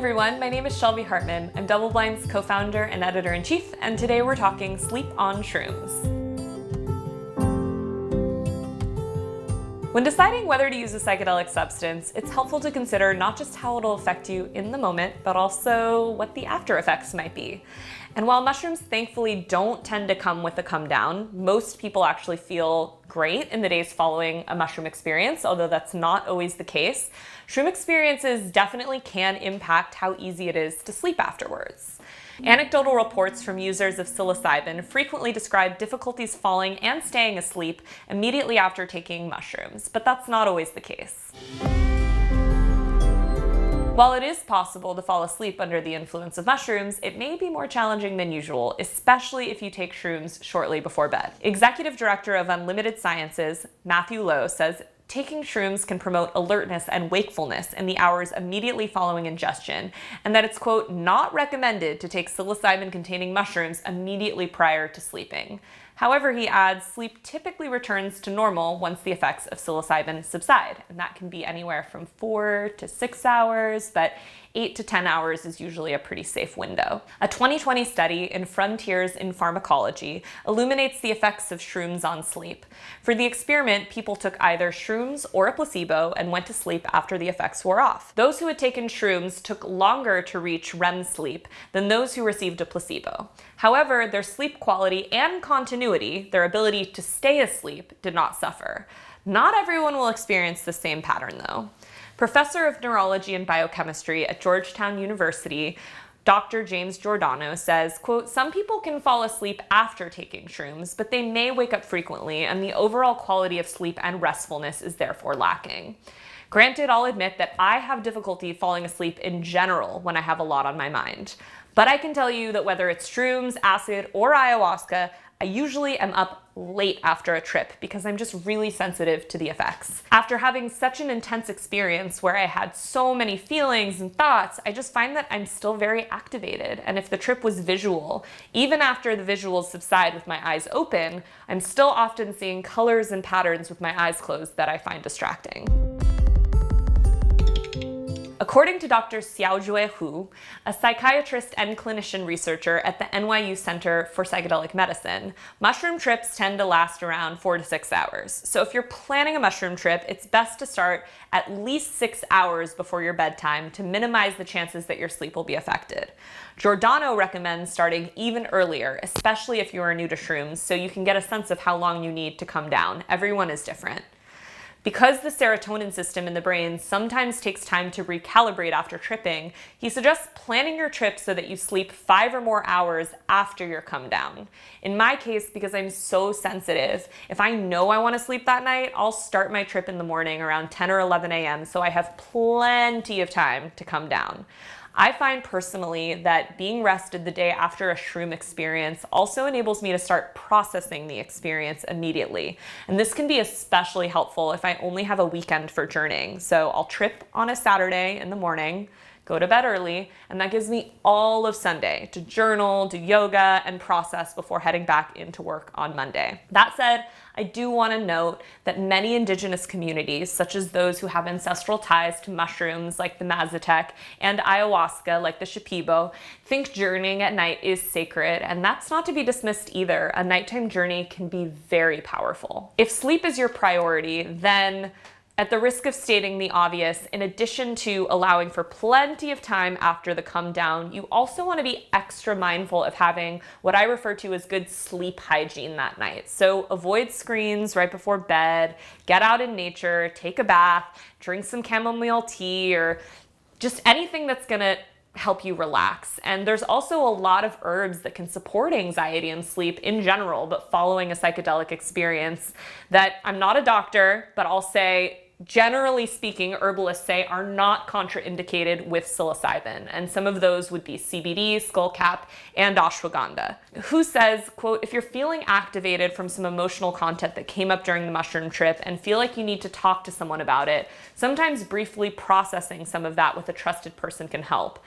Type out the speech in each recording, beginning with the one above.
everyone, my name is Shelby Hartman. I'm DoubleBlind's co-founder and editor-in-chief, and today we're talking sleep on shrooms. When deciding whether to use a psychedelic substance, it's helpful to consider not just how it'll affect you in the moment, but also what the after effects might be. And while mushrooms thankfully don't tend to come with a come down, most people actually feel great in the days following a mushroom experience, although that's not always the case. Shroom experiences definitely can impact how easy it is to sleep afterwards. Anecdotal reports from users of psilocybin frequently describe difficulties falling and staying asleep immediately after taking mushrooms, but that's not always the case. While it is possible to fall asleep under the influence of mushrooms, it may be more challenging than usual, especially if you take shrooms shortly before bed. Executive Director of Unlimited Sciences, Matthew Lowe, says taking shrooms can promote alertness and wakefulness in the hours immediately following ingestion, and that it's, quote, not recommended to take psilocybin-containing mushrooms immediately prior to sleeping. However, he adds, sleep typically returns to normal once the effects of psilocybin subside, and that can be anywhere from 4 to 6 hours, but 8 to 10 hours is usually a pretty safe window. A 2020 study in Frontiers in Pharmacology illuminates the effects of shrooms on sleep. For the experiment, people took either shrooms or a placebo and went to sleep after the effects wore off. Those who had taken shrooms took longer to reach REM sleep than those who received a placebo. However, their sleep quality and continuity, their ability to stay asleep, did not suffer. Not everyone will experience the same pattern, though. Professor of Neurology and Biochemistry at Georgetown University, Dr. James Giordano says, quote, some people can fall asleep after taking shrooms, but they may wake up frequently, and the overall quality of sleep and restfulness is therefore lacking. Granted, I'll admit that I have difficulty falling asleep in general when I have a lot on my mind. But I can tell you that whether it's shrooms, acid, or ayahuasca, I usually am up late after a trip because I'm just really sensitive to the effects. After having such an intense experience where I had so many feelings and thoughts, I just find that I'm still very activated. And if the trip was visual, even after the visuals subside with my eyes open, I'm still often seeing colors and patterns with my eyes closed that I find distracting. According to Dr. Xiaojue Hu, a psychiatrist and clinician researcher at the NYU Center for Psychedelic Medicine, mushroom trips tend to last around 4 to 6 hours. So if you're planning a mushroom trip, it's best to start at least 6 hours before your bedtime to minimize the chances that your sleep will be affected. Giordano recommends starting even earlier, especially if you are new to shrooms, so you can get a sense of how long you need to come down. Everyone is different. Because the serotonin system in the brain sometimes takes time to recalibrate after tripping, he suggests planning your trip so that you sleep 5 or more hours after your come down. In my case, because I'm so sensitive, if I know I want to sleep that night, I'll start my trip in the morning around 10 or 11 a.m. so I have plenty of time to come down. I find personally that being rested the day after a shroom experience also enables me to start processing the experience immediately. And this can be especially helpful if I only have a weekend for journeying. So I'll trip on a Saturday in the morning, go to bed early, and that gives me all of Sunday to journal, do yoga, and process before heading back into work on Monday. That said, I do want to note that many indigenous communities, such as those who have ancestral ties to mushrooms like the Mazatec and ayahuasca like the Shipibo, think journeying at night is sacred, and that's not to be dismissed either. A nighttime journey can be very powerful. If sleep is your priority, then at the risk of stating the obvious, in addition to allowing for plenty of time after the come down, you also want to be extra mindful of having what I refer to as good sleep hygiene that night. So avoid screens right before bed, get out in nature, take a bath, drink some chamomile tea, or just anything that's gonna help you relax. And there's also a lot of herbs that can support anxiety and sleep in general, but following a psychedelic experience that I'm not a doctor, but I'll say, generally speaking, herbalists say are not contraindicated with psilocybin, and some of those would be CBD, skullcap, and ashwagandha. Who says, quote, if you're feeling activated from some emotional content that came up during the mushroom trip and feel like you need to talk to someone about it, sometimes briefly processing some of that with a trusted person can help.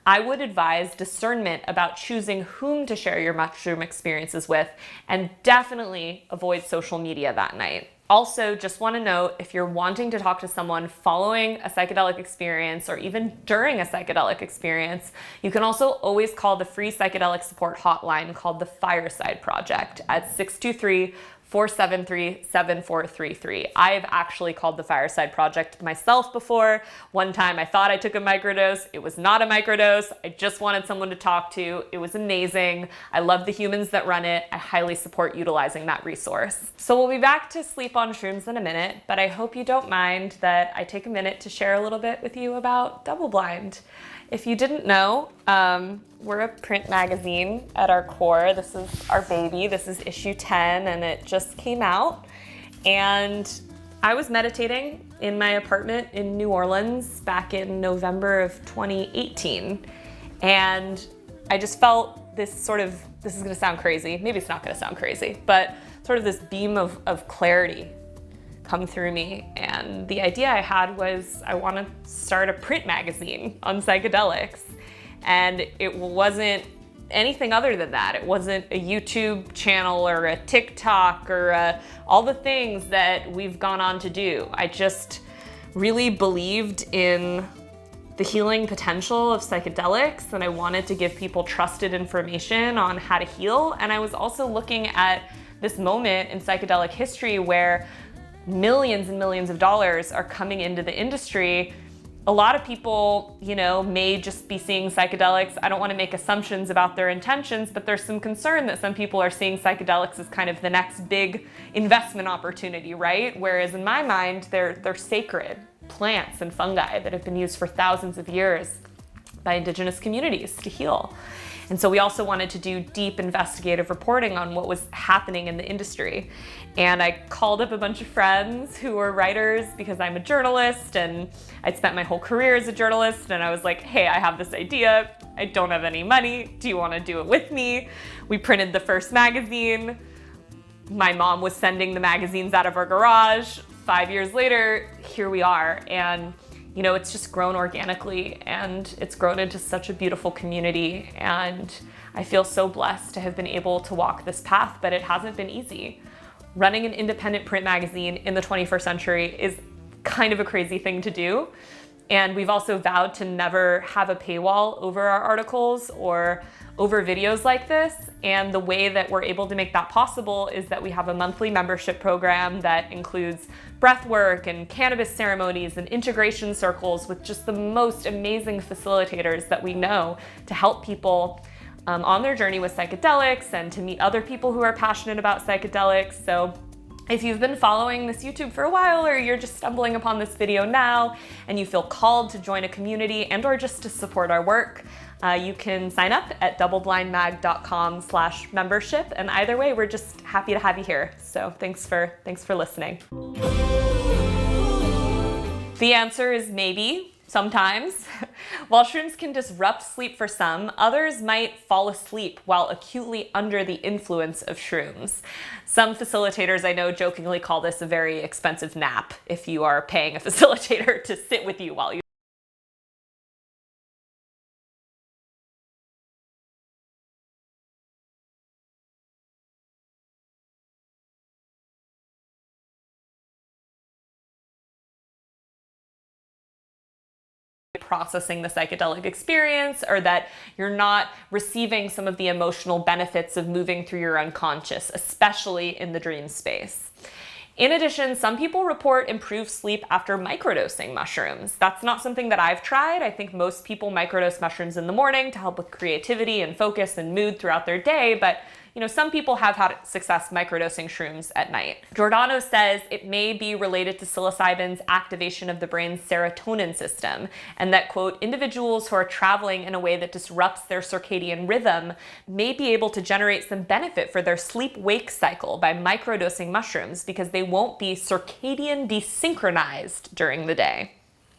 I would advise discernment about choosing whom to share your mushroom experiences with, and definitely avoid social media that night. Also, just want to note, if you're wanting to talk to someone following a psychedelic experience or even during a psychedelic experience, you can also always call the free psychedelic support hotline called the Fireside Project at 623-473-7433. I've actually called the Fireside Project myself before. One time I thought I took a microdose. It was not a microdose. I just wanted someone to talk to. It was amazing. I love the humans that run it. I highly support utilizing that resource. So we'll be back to sleep on shrooms in a minute, but I hope you don't mind that I take a minute to share a little bit with you about Double Blind. If you didn't know, we're a print magazine at our core. This is our baby. This is issue 10, and it just came out. And I was meditating in my apartment in New Orleans back in November of 2018. And I just felt this this is gonna sound crazy. Maybe it's not gonna sound crazy, but sort of this beam of clarity come through me. And the idea I had was I want to start a print magazine on psychedelics. And it wasn't anything other than that. It wasn't a YouTube channel or a TikTok or all the things that we've gone on to do. I just really believed in the healing potential of psychedelics, and I wanted to give people trusted information on how to heal. And I was also looking at this moment in psychedelic history where millions and millions of dollars are coming into the industry. A lot of people, may just be seeing psychedelics. I don't want to make assumptions about their intentions, but there's some concern that some people are seeing psychedelics as kind of the next big investment opportunity, right? Whereas in my mind, they're sacred plants and fungi that have been used for thousands of years by indigenous communities to heal. And so we also wanted to do deep investigative reporting on what was happening in the industry. And I called up a bunch of friends who were writers because I'm a journalist and I'd spent my whole career as a journalist. And I was like, hey, I have this idea. I don't have any money. Do you want to do it with me? We printed the first magazine. My mom was sending the magazines out of our garage. 5 years later, here we are. And it's just grown organically, and it's grown into such a beautiful community. And I feel so blessed to have been able to walk this path, but it hasn't been easy. Running an independent print magazine in the 21st century is kind of a crazy thing to do. And we've also vowed to never have a paywall over our articles or over videos like this. And the way that we're able to make that possible is that we have a monthly membership program that includes breath work and cannabis ceremonies and integration circles with just the most amazing facilitators that we know to help people on their journey with psychedelics and to meet other people who are passionate about psychedelics. So if you've been following this YouTube for a while, or you're just stumbling upon this video now and you feel called to join a community and or just to support our work, you can sign up at doubleblindmag.com/membership. And either way, we're just happy to have you here. So thanks for listening. The answer is maybe, sometimes. While shrooms can disrupt sleep for some, others might fall asleep while acutely under the influence of shrooms. Some facilitators I know jokingly call this a very expensive nap if you are paying a facilitator to sit with you while you processing the psychedelic experience, or that you're not receiving some of the emotional benefits of moving through your unconscious, especially in the dream space. In addition, some people report improved sleep after microdosing mushrooms. That's not something that I've tried. I think most people microdose mushrooms in the morning to help with creativity and focus and mood throughout their day, but some people have had success microdosing shrooms at night. Giordano says it may be related to psilocybin's activation of the brain's serotonin system, and that, quote, individuals who are traveling in a way that disrupts their circadian rhythm may be able to generate some benefit for their sleep-wake cycle by microdosing mushrooms because they won't be circadian desynchronized during the day.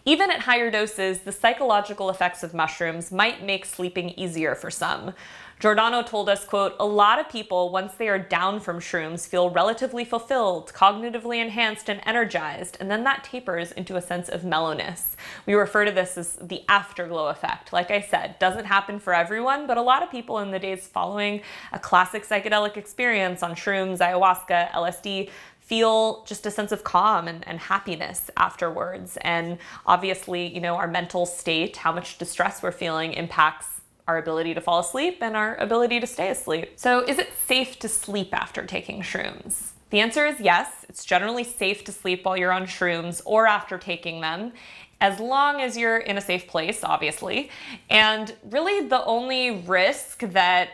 Even at higher doses, the psychological effects of mushrooms might make sleeping easier for some. Giordano told us, quote, a lot of people, once they are down from shrooms, feel relatively fulfilled, cognitively enhanced, and energized, and then that tapers into a sense of mellowness. We refer to this as the afterglow effect. Like I said, doesn't happen for everyone, but a lot of people in the days following a classic psychedelic experience on shrooms, ayahuasca, LSD, feel just a sense of calm and happiness afterwards. And obviously, our mental state, how much distress we're feeling impacts our ability to fall asleep and our ability to stay asleep. So is it safe to sleep after taking shrooms? The answer is yes. It's generally safe to sleep while you're on shrooms or after taking them, as long as you're in a safe place, obviously. And really the only risk that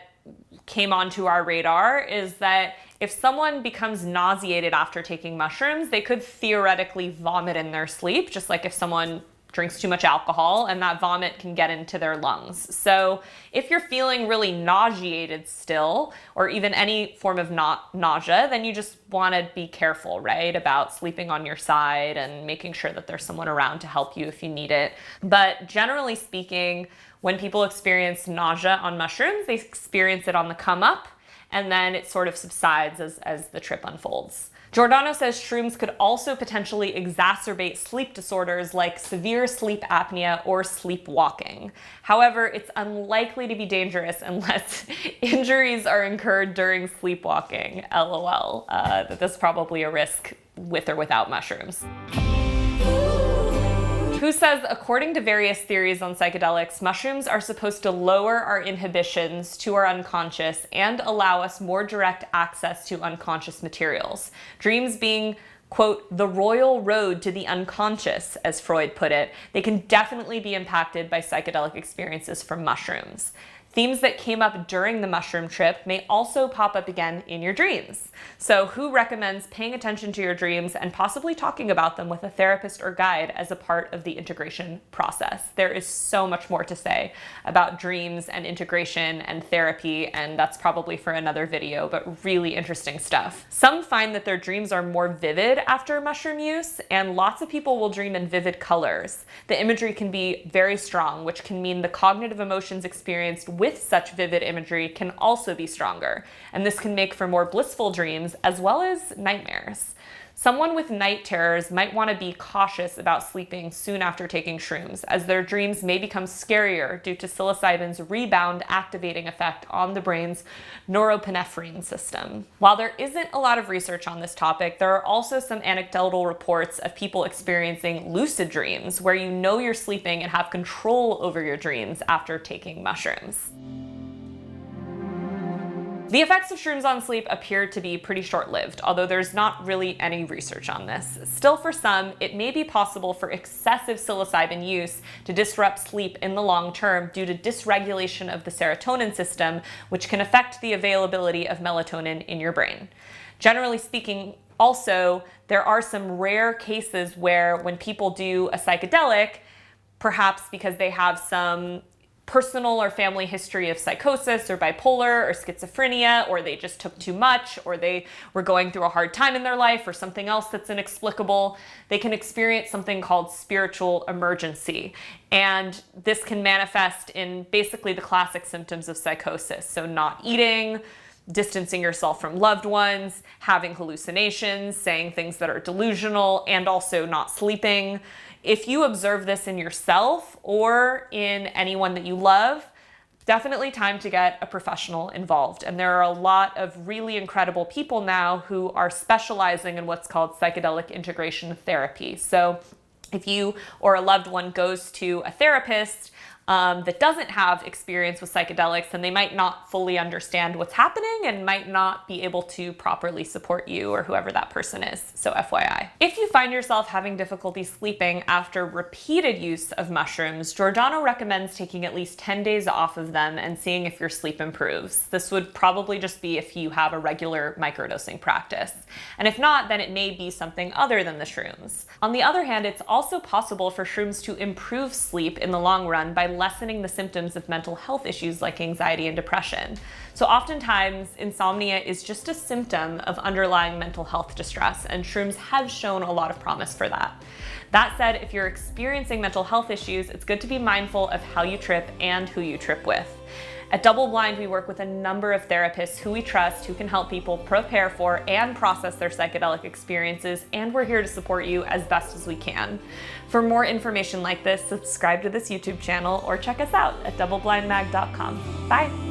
came onto our radar is that if someone becomes nauseated after taking mushrooms, they could theoretically vomit in their sleep, just like if someone drinks too much alcohol, and that vomit can get into their lungs. So if you're feeling really nauseated still, or even any form of nausea, then you just want to be careful, right, about sleeping on your side and making sure that there's someone around to help you if you need it. But generally speaking, when people experience nausea on mushrooms, they experience it on the come up, and then it sort of subsides as the trip unfolds. Giordano says shrooms could also potentially exacerbate sleep disorders like severe sleep apnea or sleepwalking. However, it's unlikely to be dangerous unless injuries are incurred during sleepwalking. LOL. That's probably a risk with or without mushrooms. Who says, according to various theories on psychedelics, mushrooms are supposed to lower our inhibitions to our unconscious and allow us more direct access to unconscious materials. Dreams being, quote, the royal road to the unconscious, as Freud put it, they can definitely be impacted by psychedelic experiences from mushrooms. Themes that came up during the mushroom trip may also pop up again in your dreams. So who recommends paying attention to your dreams and possibly talking about them with a therapist or guide as a part of the integration process? There is so much more to say about dreams and integration and therapy, and that's probably for another video, but really interesting stuff. Some find that their dreams are more vivid after mushroom use, and lots of people will dream in vivid colors. The imagery can be very strong, which can mean the cognitive emotions experienced with such vivid imagery can also be stronger, and this can make for more blissful dreams as well as nightmares. Someone with night terrors might want to be cautious about sleeping soon after taking shrooms, as their dreams may become scarier due to psilocybin's rebound activating effect on the brain's norepinephrine system. While there isn't a lot of research on this topic, there are also some anecdotal reports of people experiencing lucid dreams, where you know you're sleeping and have control over your dreams after taking mushrooms. The effects of shrooms on sleep appear to be pretty short-lived, although there's not really any research on this. Still, for some, it may be possible for excessive psilocybin use to disrupt sleep in the long term due to dysregulation of the serotonin system, which can affect the availability of melatonin in your brain. Generally speaking, also, there are some rare cases where when people do a psychedelic, perhaps because they have some personal or family history of psychosis or bipolar or schizophrenia, or they just took too much, or they were going through a hard time in their life, or something else that's inexplicable, they can experience something called spiritual emergency. And this can manifest in basically the classic symptoms of psychosis. So not eating, distancing yourself from loved ones, having hallucinations, saying things that are delusional, and also not sleeping. If you observe this in yourself or in anyone that you love, definitely time to get a professional involved. And there are a lot of really incredible people now who are specializing in what's called psychedelic integration therapy. So if you or a loved one goes to a therapist that doesn't have experience with psychedelics, then they might not fully understand what's happening and might not be able to properly support you or whoever that person is. So FYI. If you find yourself having difficulty sleeping after repeated use of mushrooms, Giordano recommends taking at least 10 days off of them and seeing if your sleep improves. This would probably just be if you have a regular microdosing practice. And if not, then it may be something other than the shrooms. On the other hand, it's also possible for shrooms to improve sleep in the long run by lessening the symptoms of mental health issues like anxiety and depression. So oftentimes, insomnia is just a symptom of underlying mental health distress, and shrooms have shown a lot of promise for that. That said, if you're experiencing mental health issues, it's good to be mindful of how you trip and who you trip with. At Double Blind, we work with a number of therapists who we trust, who can help people prepare for and process their psychedelic experiences, and we're here to support you as best as we can. For more information like this, subscribe to this YouTube channel or check us out at doubleblindmag.com. Bye.